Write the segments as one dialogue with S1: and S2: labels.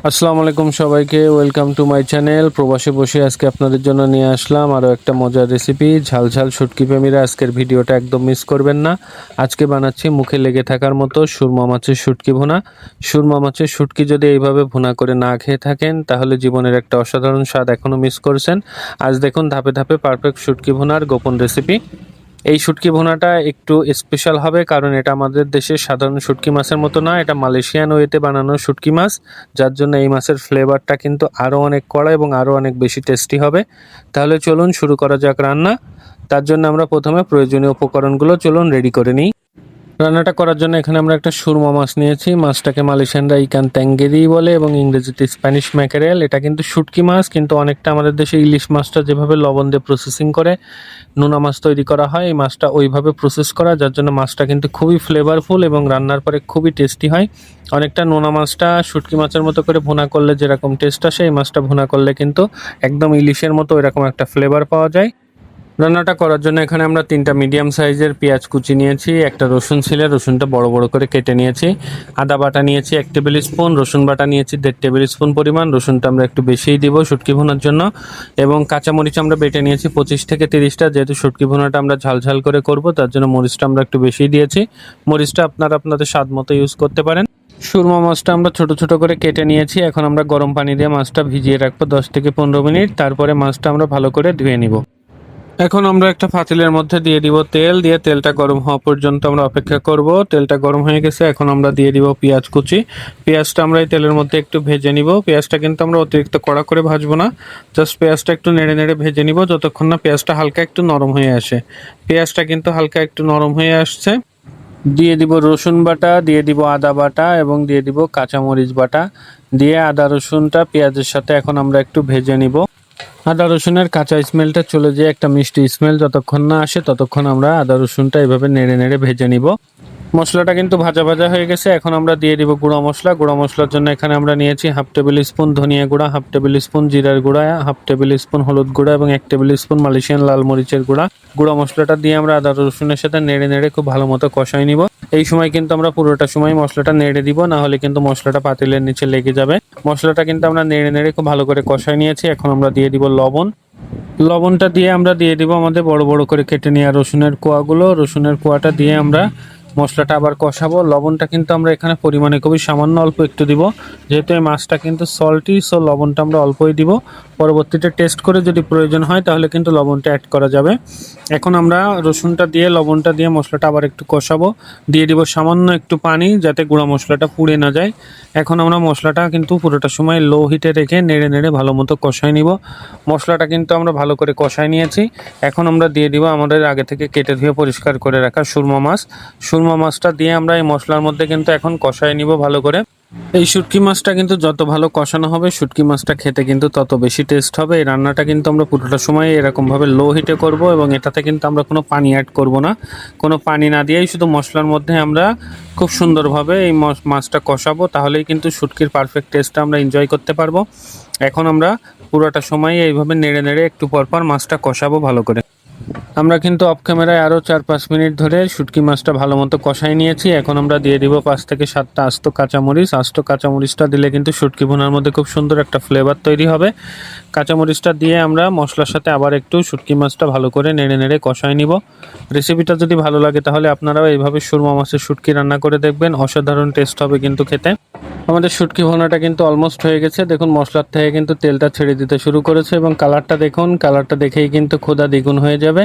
S1: আসসালামু আলাইকুম সবাইকে, ওয়েলকাম টু মাই চ্যানেল। প্রবাসে বসে আজকে আপনাদের জন্য নিয়ে আসলাম আরও একটা মজার রেসিপি। ঝাল ঝাল শুটকি প্রেমীরা আজকের ভিডিওটা একদম মিস করবেন না। আজকে বানাচ্ছি মুখে লেগে থাকার মতো সুরমা মাছের শুটকি ভুনা। সুরমা মাছের শুটকি যদি এইভাবে ভুনা করে না খেয়ে থাকেন তাহলে জীবনের একটা অসাধারণ স্বাদ এখনও মিস করছেন। আজ দেখুন ধাপে ধাপে পারফেক্ট শুটকি ভুনার গোপন রেসিপি। এই শুটকি ভুনাটা একটু স্পেশাল হবে কারণ এটা আমাদের দেশের সাধারণ শুটকি মাছের মতো না, এটা মালয়েশিয়ান ওয়েতে বানানো শুটকি মাছ, যার জন্য এই মাছের ফ্লেভারটা কিন্তু আরও অনেক কড়া এবং আরও অনেক বেশি টেস্টি হবে। তাহলে চলুন শুরু করা যাক রান্না। তার জন্য আমরা প্রথমে প্রয়োজনীয় উপকরণগুলো চলুন রেডি করে নিই। রান্নাটা করার জন্য এখানে আমরা একটা সুরমা মাছ নিয়েছি। মাছটাকে মালয়েশিয়ানরা ইকান ট্যাঙ্গেরি বলে এবং ইংরেজিতে স্প্যানিশ ম্যাকেরেল। এটা কিন্তু শুটকি মাছ, কিন্তু অনেকটা আমাদের দেশে ইলিশ মাছটা যেভাবে লবণ দিয়ে প্রসেসিং করে নোনা মাছ তৈরি করা হয়, এই মাছটা ওইভাবে প্রসেস করা, যার জন্য মাছটা কিন্তু খুবই ফ্লেভারফুল এবং রান্নার পরে খুবই টেস্টি হয়। অনেকটা নোনা মাছটা শুটকি মাছের মতো করে ভুনা করলে যেরকম টেস্ট আসে, এই মাছটা ভুনা করলে কিন্তু একদম ইলিশের মতো এরকম একটা ফ্লেভার পাওয়া যায়। রান্নাটা করার জন্য এখানে আমরা 3টা মিডিয়াম সাইজের পেঁয়াজ কুচি নিয়েছি, একটা রসুন ছিলে, রসুনটা বড় বড় করে কেটে নিয়েছি, আদা বাটা নিয়েছি 1 টেবিল স্পুন, রসুন বাটা নিয়েছি 1.5 টেবিল স্পুন পরিমাণ, রসুনটা আমরা একটু বেশিই দিব শুটকি ভুনার জন্য, এবং কাঁচামরিচ আমরা বেটে নিয়েছি 25 থেকে 30টা। যেহেতু শুটকি ভুনাটা আমরা ঝাল ঝাল করে করব, তার জন্য মরিচটা আমরা একটু বেশিই দিয়েছি। মরিচটা আপনারা আপনাদের স্বাদ মতো ইউজ করতে পারেন। সুরমা মাছটা আমরা ছোট ছোট করে কেটে নিয়েছি। এখন আমরা গরম পানি দিয়ে মাছটা ভিজিয়ে রাখবো 10 থেকে 15 মিনিট, তারপরে মাছটা আমরা ভালো করে ধুয়ে নিব। এখন আমরা একটা পাতিলের মধ্যে দিয়ে দিব তেল, দিয়ে তেলটা গরম হওয়া পর্যন্ত আমরা অপেক্ষা করব। তেলটা গরম হয়ে গেছে, এখন আমরা দিয়ে দিব পেঁয়াজ কুচি। পেঁয়াজটা আমরা এই তেলের মধ্যে একটু ভেজে নিব। পেঁয়াজটা কিন্তু আমরা অতিরিক্ত কড়া করে ভাজবো না, জাস্ট পেঁয়াজটা একটু নেড়ে নেড়ে ভেজে নিব যতক্ষণ না পেঁয়াজটা হালকা একটু নরম হয়ে আসে। পেঁয়াজটা কিন্তু হালকা একটু নরম হয়ে আসছে। দিয়ে দিব রসুন বাটা, দিয়ে দিব আদা বাটা এবং দিয়ে দিব কাঁচামরিচ বাটা। দিয়ে আদা রসুনটা পেঁয়াজের সাথে এখন আমরা একটু ভেজে নিব। আদা রসুনের কাঁচা স্মেলটা চলে যায়, একটা মিষ্টি স্মেল যতক্ষণ না আসে ততক্ষণ আমরা আদা রসুনটা এভাবে নেড়ে নেড়ে ভেজে নিব। মশলাটা কিন্তু ভাজা ভাজা হয়ে গেছে, এখন আমরা দিয়ে দিব গুঁড়া মশলা। গুঁড়া মশলার জন্য এখানে আমরা নিয়েছি 1/2 টেবিল স্পুন ধনিয়া গুঁড়া, 1/2 টেবিল স্পুন জিরার গুঁড়া, 1/2 টেবিল স্পুন হলুদ গুঁড়া এবং 1 টেবিল স্পুন মালয়েশিয়ান লাল মরিচের গুঁড়া। গুঁড়া মশলাটা দিয়ে আমরা আদা রসুনের সাথে নেড়ে নেড়ে খুব ভালো মতো কষাই নিব। এই সময় কিন্তু আমরা পুরোটা সময় মশলাটা নেড়ে দিব, না হলে কিন্তু মশলাটা পাতিলের নিচে লেগে যাবে। মশলাটা কিন্তু আমরা নেড়ে নেড়ে খুব ভালো করে কষাই নিয়েছি। এখন আমরা দিয়ে দিব লবণ। লবণটা দিয়ে আমরা দিয়ে দিব আমাদের বড় বড় করে কেটে নেওয়া রসুনের কোয়াগুলো। রসুনের কোয়াটা দিয়ে আমরা মশলাটা আবার কষাবো। লবণটা কিন্তু আমরা এখানে পরিমাণে খুবই সামান্য অল্প একটু দিব, যেহেতু এই মাছটা কিন্তু সল্টি, সো লবণটা আমরা অল্পই দিব। পরবর্তীতে টেস্ট করে যদি প্রয়োজন হয় তাহলে কিন্তু লবণটা অ্যাড করা যাবে। এখন আমরা রসুনটা দিয়ে লবণটা দিয়ে মশলাটা আবার একটু কষাবো। দিয়ে দিব সামান্য একটু পানি, যাতে গুঁড়া মশলাটা পুড়ে না যায়। এখন আমরা মশলাটা কিন্তু পুরোটা সময় লো হিটে রেখে নেড়ে নেড়ে ভালো মতো কষাই নিব। মশলাটা কিন্তু আমরা ভালো করে কষাই নিয়েছি। এখন আমরা দিয়ে দিব আমাদের আগে থেকে কেটে ধুয়ে পরিষ্কার করে রাখা সুরমা মাছ। সুরমা মাছটা দিয়ে আমরা এই মশলার মধ্যে কিন্তু এখন কষাই নিব ভালো করে। এই শুটকি মাছটা কিন্তু যত ভালো কষানো হবে শুটকি মাছটা খেতে কিন্তু তত বেশি টেস্ট হবে। এই রান্নাটা কিন্তু আমরা পুরোটা সময় এরকমভাবে লো হিটে করব এবং এটাতে কিন্তু আমরা কোনো পানি অ্যাড করব না। কোনো পানি না দিয়েই শুধু মশলার মধ্যে আমরা খুব সুন্দরভাবে এই মাছটা কষাবো, তাহলেই কিন্তু শুটকির পারফেক্ট টেস্টটা আমরা এনজয় করতে পারবো। এখন আমরা পুরোটা সময় এইভাবে নেড়ে নেড়ে একটু পরপর মাছটা কষাবো ভালো করে। আমরা কিন্তু অফ ক্যামেরায় আরও 4-5 মিনিট ধরে শুটকি মাছটা ভালো মতো কষাই নিয়েছি। এখন আমরা দিয়ে দিব 5 থেকে 7টা আস্ত কাঁচামরিচ। আস্ত কাঁচামরিচটা দিলে কিন্তু শুটকি ভুনার মধ্যে খুব সুন্দর একটা ফ্লেভার তৈরি হবে। কাঁচামরিচটা দিয়ে আমরা মশলার সাথে আবার একটু শুটকি মাছটা ভালো করে নেড়ে নেড়ে কষাই নিব। রেসিপিটা যদি ভালো লাগে তাহলে আপনারাও এইভাবে সুরমা মাছের শুটকি রান্না করে দেখবেন, অসাধারণ টেস্ট হবে কিন্তু খেতে। আমাদের শুটকি ভুনাটা কিন্তু অলমোস্ট হয়ে গেছে। দেখুন মশলার থেকে কিন্তু তেলটা ছেড়ে দিতে শুরু করেছে এবং কালারটা দেখুন, কালারটা দেখেই কিন্তু ক্ষুধা দ্বিগুণ হয়ে যাবে।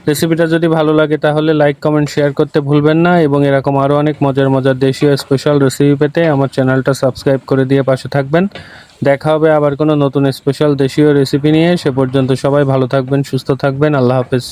S1: রেসিপিটা যদি ভালো লাগে তাহলে লাইক কমেন্ট শেয়ার করতে ভুলবেন না, এবং এরকম আরও অনেক মজার মজার দেশীয় স্পেশাল রেসিপি পেতে আমার চ্যানেলটা সাবস্ক্রাইব করে দিয়ে পাশে থাকবেন। দেখা হবে আবার কোনো নতুন স্পেশাল দেশীয় রেসিপি নিয়ে। সে পর্যন্ত সবাই ভালো থাকবেন, সুস্থ থাকবেন। আল্লাহ হাফেজ।